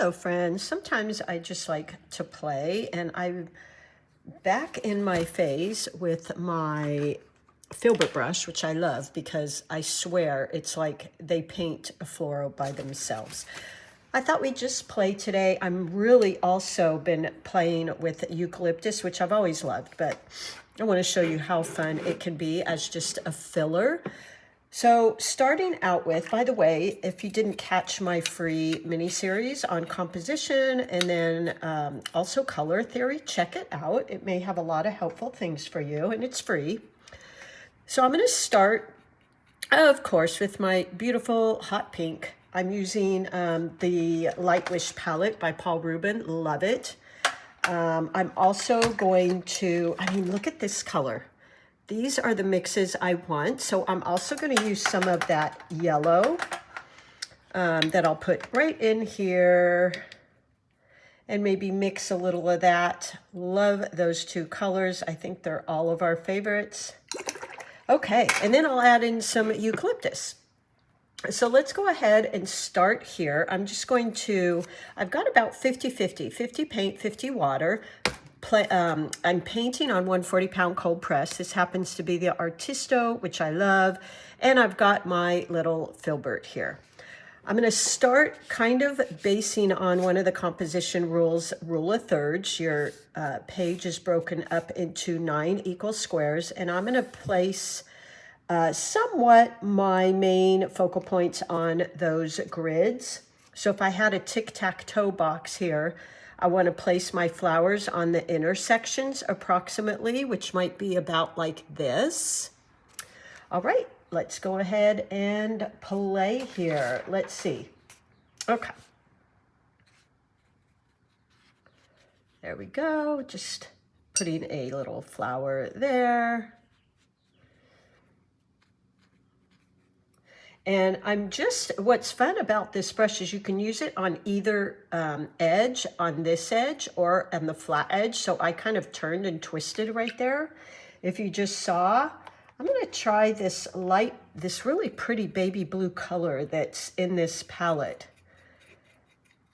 Hello friends, sometimes I just like to play, and I'm back in my phase with my filbert brush, which I love because I swear it's like they paint a floral by themselves. I thought we'd just play today. I'm really also been playing with eucalyptus, which I've always loved, but I want to show you how fun it can be as just a filler. So starting out with, by the way, if you didn't catch my free mini series on composition and then also color theory, check it out. It may have a lot of helpful things for you, and it's free. So I'm going to start, of course, with my beautiful hot pink. I'm using the Light Wish palette by Paul Rubin. Love it. I'm also going to, look at this color. These are the mixes I want. So I'm also going to use some of that yellow that I'll put right in here and maybe mix a little of that. Love those two colors. I think they're all of our favorites. Okay, and then I'll add in some eucalyptus. So let's go ahead and start here. I'm just going to, I've got about 50-50, 50 paint, 50 water. I'm painting on 140-pound cold press. This happens to be the Artisto, which I love. And I've got my little filbert here. I'm going to start kind of basing on one of the composition rules, rule of thirds. Your page is broken up into 9 equal squares. And I'm going to place somewhat my main focal points on those grids. So if I had a tic-tac-toe box here, I want to place my flowers on the intersections approximately, which might be about like this. All right, let's go ahead and play here. Let's see. Okay. There we go. Just putting a little flower there. And what's fun about this brush is you can use it on either edge, on this edge or on the flat edge. So I kind of turned and twisted right there. If you just saw, I'm going to try this really pretty baby blue color that's in this palette.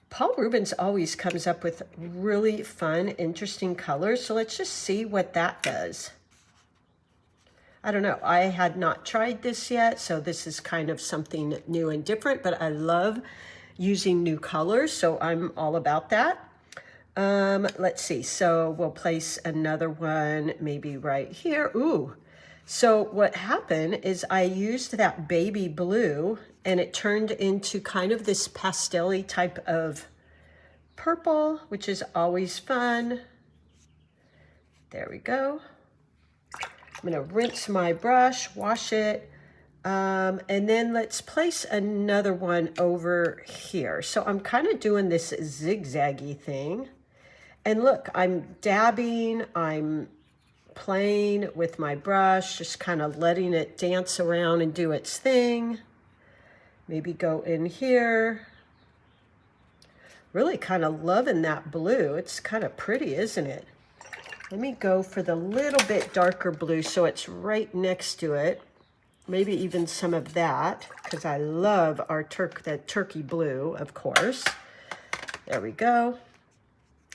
Paul Rubens always comes up with really fun, interesting colors. So let's just see what that does. I don't know, I had not tried this yet, so this is kind of something new and different, but I love using new colors, so I'm all about that. Let's see, so we'll place another one maybe right here. Ooh, so what happened is I used that baby blue and it turned into kind of this pastel-y type of purple, which is always fun. There we go. I'm going to rinse my brush, wash it, and then let's place another one over here. So I'm kind of doing this zigzaggy thing. And look, I'm dabbing, I'm playing with my brush, just kind of letting it dance around and do its thing. Maybe go in here. Really kind of loving that blue. It's kind of pretty, isn't it? Let me go for the little bit darker blue so it's right next to it. Maybe even some of that, because I love our that turkey blue, of course. There we go.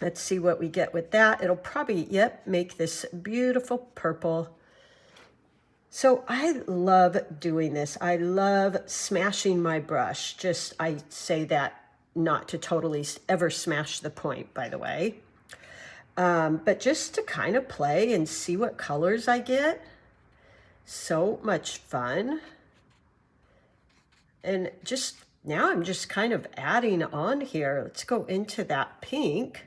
Let's see what we get with that. It'll probably, make this beautiful purple. So I love doing this. I love smashing my brush. I say that not to totally ever smash the point, by the way. But just to kind of play and see what colors I get. So much fun. And now I'm just kind of adding on here. Let's go into that pink.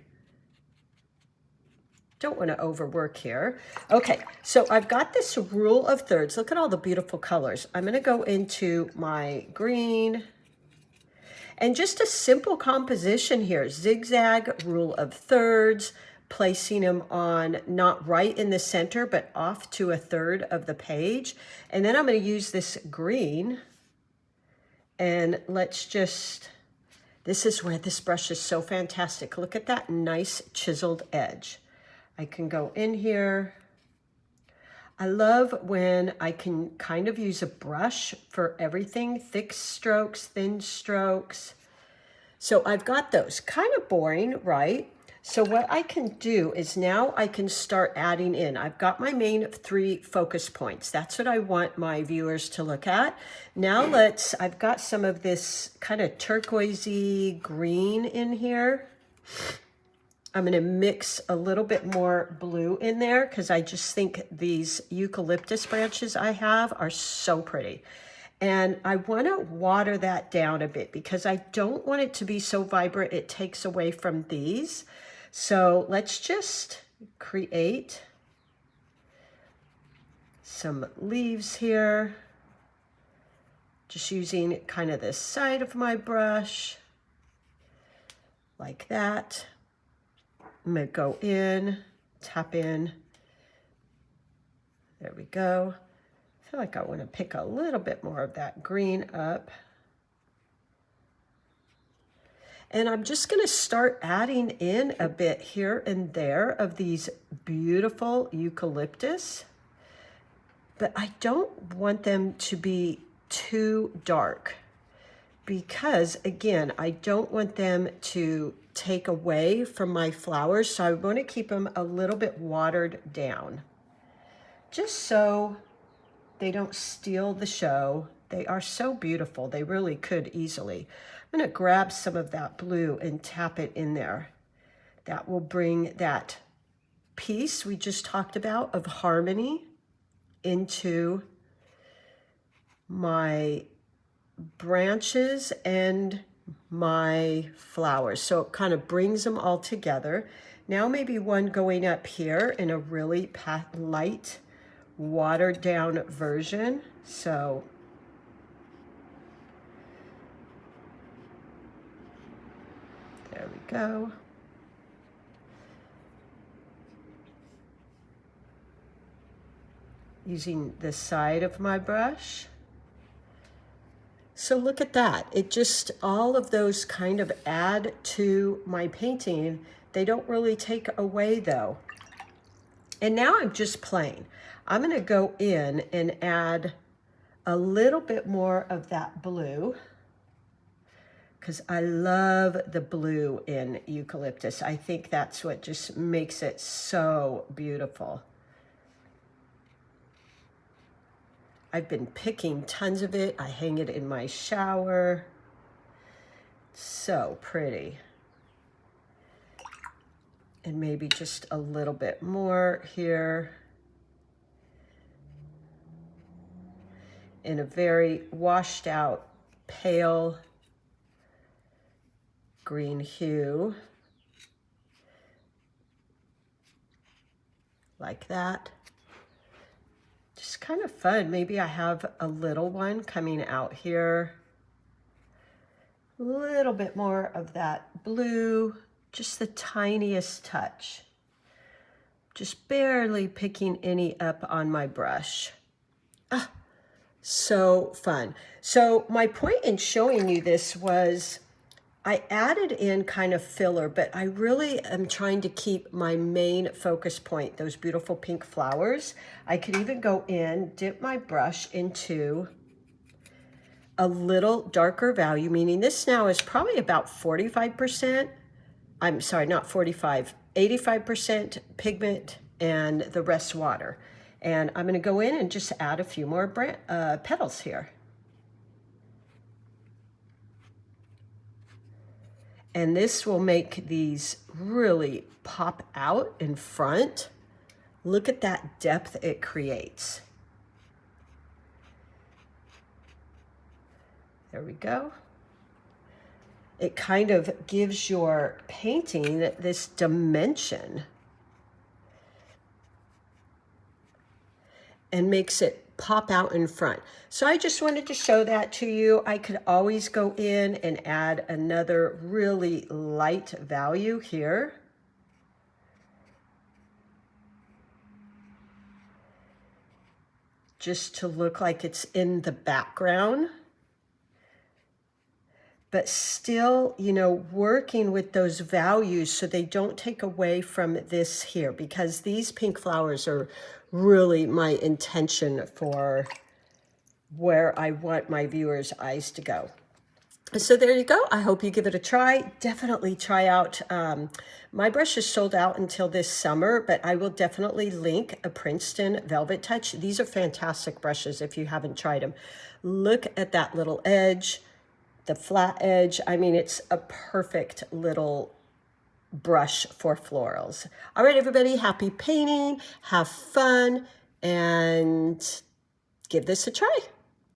Don't want to overwork here. Okay, so I've got this rule of thirds. Look at all the beautiful colors. I'm going to go into my green. And just a simple composition here. Zigzag, rule of thirds. Placing them on not right in the center, but off to a third of the page. And then I'm going to use this green. And this is where this brush is so fantastic. Look at that nice chiseled edge. I can go in here. I love when I can kind of use a brush for everything, thick strokes, thin strokes. So I've got those. Kind of boring, right? So what I can do is now I can start adding in. I've got my main 3 focus points. That's what I want my viewers to look at. Now I've got some of this kind of turquoisey green in here. I'm going to mix a little bit more blue in there because I just think these eucalyptus branches I have are so pretty. And I want to water that down a bit because I don't want it to be so vibrant it takes away from these. So let's just create some leaves here. Just using kind of this side of my brush like that. I'm going to go in, tap in. There we go. I feel like I want to pick a little bit more of that green up. And I'm just going to start adding in a bit here and there of these beautiful eucalyptus. But I don't want them to be too dark because, again, I don't want them to take away from my flowers. So I want to keep them a little bit watered down just so they don't steal the show. They are so beautiful. They really could easily. I'm going to grab some of that blue and tap it in there. That will bring that piece we just talked about of harmony into my branches and my flowers. So it kind of brings them all together. Now maybe one going up here in a really light, watered down version. So there we go. Using the side of my brush. So look at that. It just, all of those kind of add to my painting. They don't really take away though. And now I'm just playing. I'm going to go in and add a little bit more of that blue because I love the blue in eucalyptus. I think that's what just makes it so beautiful. I've been picking tons of it. I hang it in my shower. So pretty. And maybe just a little bit more here. In a very washed out, pale green hue. Like that. Just kind of fun. Maybe I have a little one coming out here. A little bit more of that blue, just the tiniest touch. Just barely picking any up on my brush. Ah, so fun. So my point in showing you this was I added in kind of filler, but I really am trying to keep my main focus point, those beautiful pink flowers. I could even go in, dip my brush into a little darker value, meaning this now is probably about 45%. I'm sorry, not 45, 85% pigment and the rest water. And I'm going to go in and just add a few more petals here. And this will make these really pop out in front. Look at that depth it creates. There we go. It kind of gives your painting this dimension and makes it pop out in front. So I just wanted to show that to you. I could always go in and add another really light value here. Just to look like it's in the background. But still, you know, working with those values so they don't take away from this here, because these pink flowers are really my intention for where I want my viewers' eyes to go. So there you go. I hope you give it a try. Definitely try out. My brush is sold out until this summer, but I will definitely link a Princeton Velvet Touch. These are fantastic brushes if you haven't tried them. Look at that little edge, the flat edge. I mean, it's a perfect little brush for florals. All right, everybody, happy painting, have fun, and give this a try.